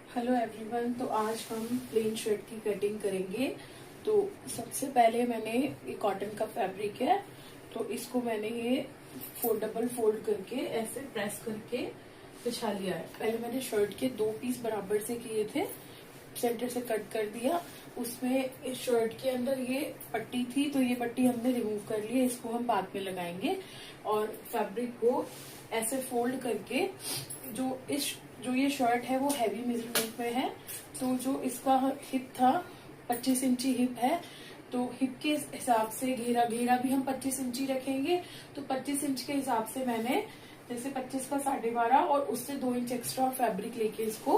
Hello everyone. तो आज हम प्लेन शर्ट की कटिंग करेंगे। तो सबसे पहले मैंने ये कॉटन का फैब्रिक है, तो इसको मैंने ये डबल फोल्ड करके ऐसे प्रेस करके बिछा लिया है। पहले मैंने शर्ट के 2 पीस बराबर से किए थे, सेंटर से कट कर दिया। उसमें इस शर्ट के अंदर ये पट्टी थी, तो ये पट्टी हमने रिमूव कर ली है, इसको हम बाद में लगाएंगे। और फैब्रिक को ऐसे फोल्ड करके जो ये शर्ट है वो हैवी मेजरमेंट में है, तो जो इसका हिप था 25 इंची हिप है, तो हिप के हिसाब से घेरा भी हम 25 इंची रखेंगे। तो 25 इंच के हिसाब से मैंने जैसे 25 का 12.5 और उससे 2 इंच एक्स्ट्रा फैब्रिक लेके इसको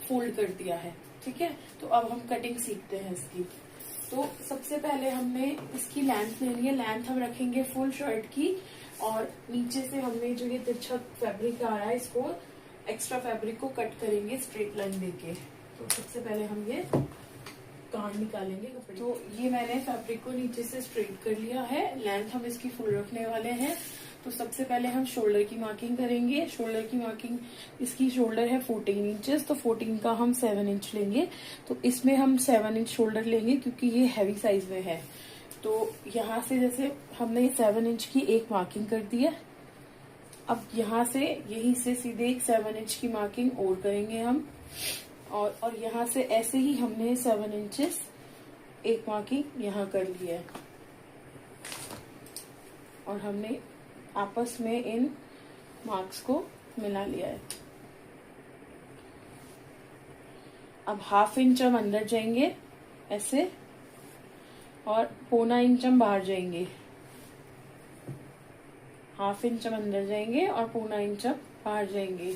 फोल्ड कर दिया है। ठीक है, तो अब हम कटिंग सीखते हैं इसकी। तो सबसे पहले हमने इसकी लेंथ लेनी है। लेंथ हम रखेंगे फुल शर्ट की, और नीचे से हमने जो ये तिरछा फैब्रिक आ रहा है इसको एक्स्ट्रा फैब्रिक को कट करेंगे स्ट्रेट लाइन देके। तो सबसे पहले हम ये कान निकालेंगे कपड़े। तो ये मैंने फैब्रिक को नीचे से स्ट्रेट कर लिया है। लेंथ हम इसकी फुल रखने वाले हैं। तो सबसे पहले हम शोल्डर की मार्किंग करेंगे। शोल्डर की मार्किंग, इसकी शोल्डर है 14 इंचेस, तो 14 का हम 7 इंच लेंगे। तो इसमें हम 7 इंच शोल्डर लेंगे क्योंकि ये हैवी साइज में है। तो यहाँ से जैसे हमने 7 इंच की एक मार्किंग कर दी है, अब यहाँ से यहीं से सीधे एक 7 इंच की मार्किंग और करेंगे हम, और यहाँ से ऐसे ही हमने 7 इंचेस एक मार्किंग यहाँ कर ली है, और हमने आपस में इन मार्क्स को मिला लिया है। अब ½ इंच हम अंदर जाएंगे ऐसे, और पौना इंच हम बाहर जाएंगे। ½ इंच हम अंदर जाएंगे और पौना इंच हम बाहर जाएंगे।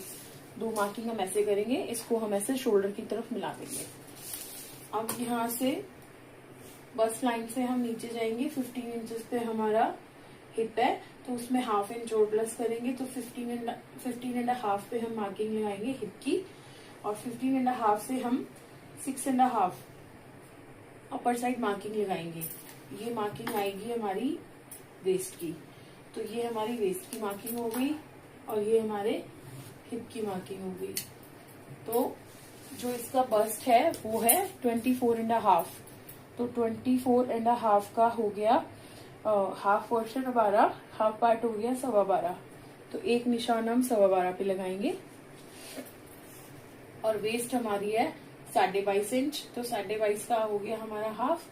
2 मार्किंग हम ऐसे करेंगे, इसको हम ऐसे शोल्डर की तरफ मिला देंगे। अब यहाँ से बस लाइन से हम नीचे जाएंगे। 15 इंचेस पे हमारा हिप है, तो उसमें ½ इंच और प्लस करेंगे, तो 15.5 पे हम मार्किंग लगाएंगे हिप की, और 15.5 से हम 6.5 अपर साइड मार्किंग लगाएंगे। ये मार्किंग आएगी हमारी वेस्ट की। तो ये हमारी वेस्ट की मार्किंग हो गई, और ये हमारे हिप की मार्किंग हो गई। तो जो इसका बस्ट है वो है 24.5, तो 24.5 का हो गया हाफ पोर्शन 12, हाफ पार्ट हो गया 12.25। तो एक निशान हम 12.25 पे लगाएंगे। और वेस्ट हमारी है 22.5 इंच, तो 22.5 का हो गया हमारा हाफ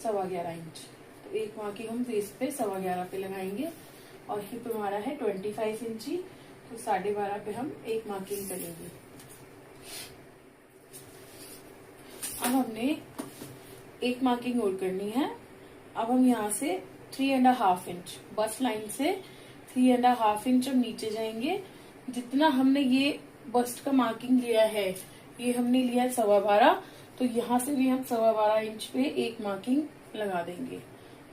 11.25 इंच। तो एक मार्किंग हम वेस्ट पे 11.25 पे लगाएंगे, और हिप हमारा है 25 इंची, तो 12.5 पे हम एक मार्किंग करेंगे। अब हमने एक मार्किंग और करनी है। अब हम यहाँ से 3.5 इंच बस लाइन से 3.5 इंच हम नीचे जाएंगे। जितना हमने ये बस्ट का मार्किंग लिया है, ये हमने लिया है 12.25, तो यहाँ से भी हम 12.25 इंच पे एक मार्किंग लगा देंगे।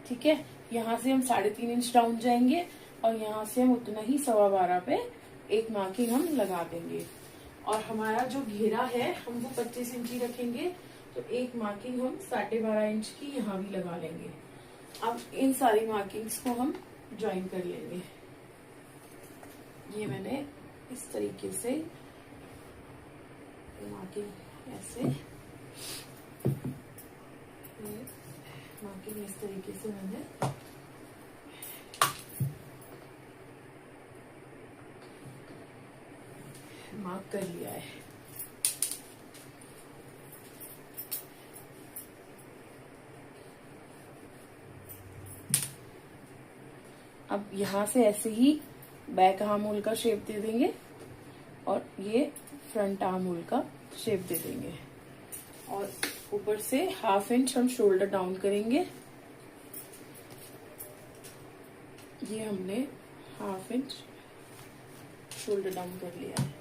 ठीक है, यहाँ से हम 3.5 इंच डाउन जाएंगे, और यहाँ से हम उतना ही 12.25 पे एक मार्किंग हम लगा देंगे। और हमारा जो घेरा है हम वो 25 इंची रखेंगे, तो एक मार्किंग हम 12.5 इंच की यहाँ भी लगा लेंगे। अब इन सारी मार्किंग्स को हम ज्वाइन कर लेंगे। ये मैंने इस तरीके से मार्किंग ऐसे, मार्किंग इस तरीके से मैंने मार्क कर लिया है। अब यहाँ से ऐसे ही बैक आर्म होल का शेप दे देंगे, और ये फ्रंट आर्म होल का शेप दे देंगे, और ऊपर से ½ इंच हम शोल्डर डाउन करेंगे। ये हमने ½ इंच शोल्डर डाउन कर लिया है।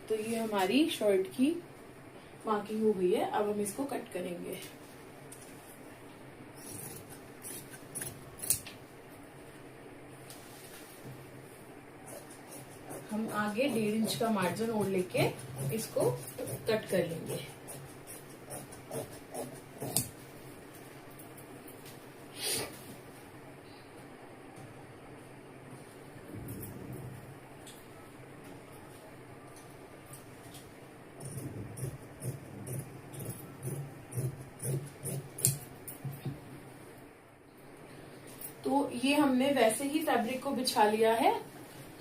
तो ये हमारी शर्ट की मार्किंग हो गई है। अब हम इसको कट करेंगे। हम आगे 1.5 इंच का मार्जिन और लेके इसको कट कर लेंगे। ये हमने वैसे ही फैब्रिक को बिछा लिया है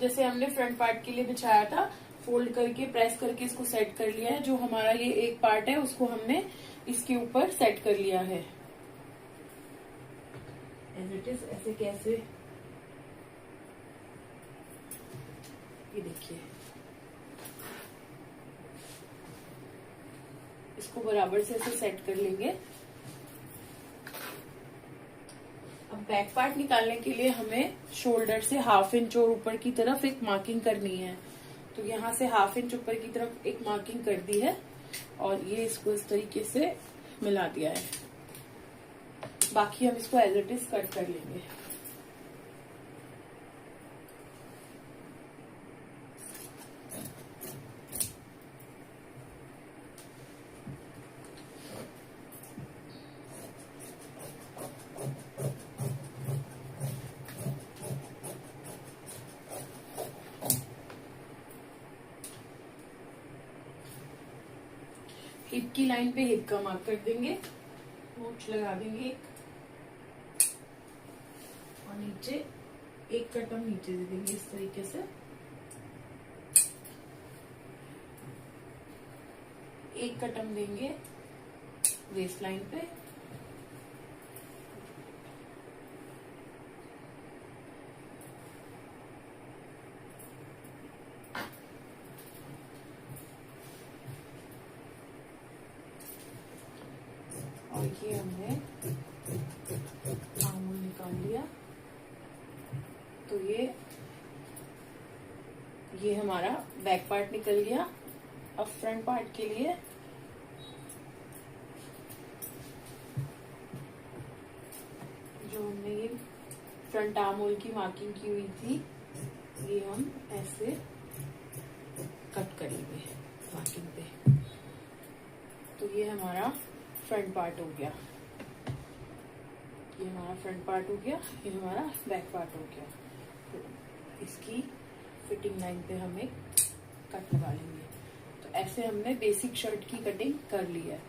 जैसे हमने फ्रंट पार्ट के लिए बिछाया था। फोल्ड करके प्रेस करके इसको सेट कर लिया है। जो हमारा ये एक पार्ट है उसको हमने इसके ऊपर सेट कर लिया है एज इट इज। ऐसे कैसे, ये देखिए, इसको बराबर से ऐसे सेट कर लेंगे। अब बैक पार्ट निकालने के लिए हमें शोल्डर से 1/2 इंच और ऊपर की तरफ एक मार्किंग करनी है। तो यहाँ से 1/2 इंच ऊपर की तरफ एक मार्किंग कर दी है और ये इसको इस तरीके से मिला दिया है। बाकी हम इसको एज इट इज कट कर लेंगे। हिप की लाइन पे हिप का मार्क कर देंगे, नोच लगा देंगे एक, और नीचे एक कटम नीचे दे देंगे इस तरीके से। एक कटम देंगे वेस्ट लाइन पे, और ये हमने आर्म होल निकाल लिया। तो ये हमारा बैक पार्ट निकल गया। अब फ्रंट पार्ट के लिए जो हमने ये फ्रंट आर्म होल की मार्किंग की हुई थी, ये हम ऐसे कट करेंगे मार्किंग पे। तो ये हमारा फ्रंट पार्ट हो गया, ये हमारा फ्रंट पार्ट हो गया, ये हमारा बैक पार्ट हो गया। तो इसकी फिटिंग लाइन पे हम एक कट लगा लेंगे। तो ऐसे हमने बेसिक शर्ट की कटिंग कर ली है।